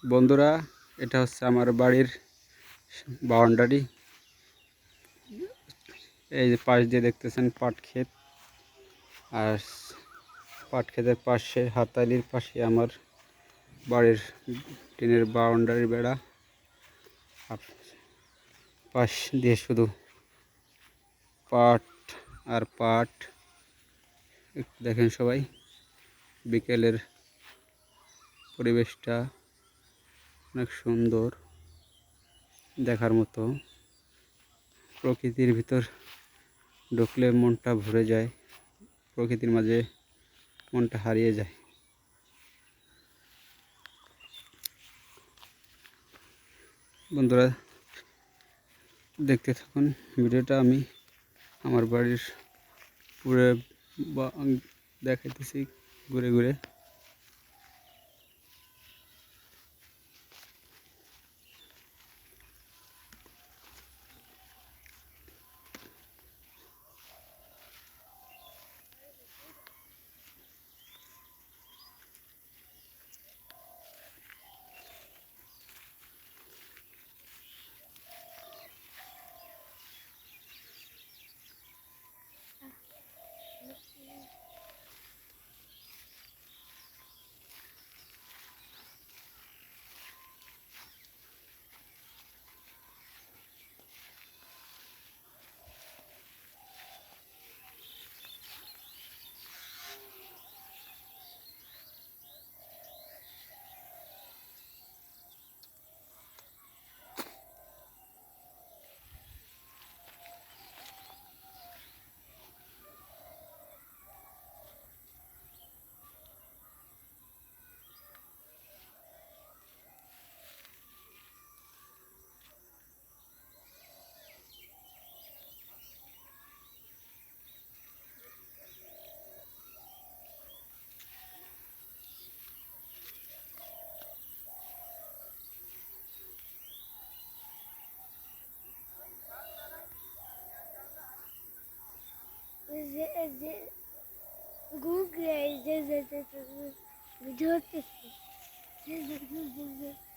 বন্ধুরা, এটা হচ্ছে আমার বাড়ির বাউন্ডারি। এই যে পাশ দিয়ে দেখতেছেন পাট ক্ষেত, আর পাট ক্ষেতের পাশে হাততালির পাশে আমার বাড়ির টিনের বাউন্ডারি বেড়া। পাশ দিয়ে শুধু পাট আর পাট। একটু দেখেন সবাই, বিকেলের পরিবেশটা অনেক সুন্দর, দেখার মতো। প্রকৃতির ভিতর ঢুকলে মনটা ভরে যায়, প্রকৃতির মাঝে মনটা হারিয়ে যায়। বন্ধুরা, দেখতে থাকুন ভিডিওটা। আমি আমার বাড়ির পুরো দেখাইতেছি ঘুরে ঘুরে। Google,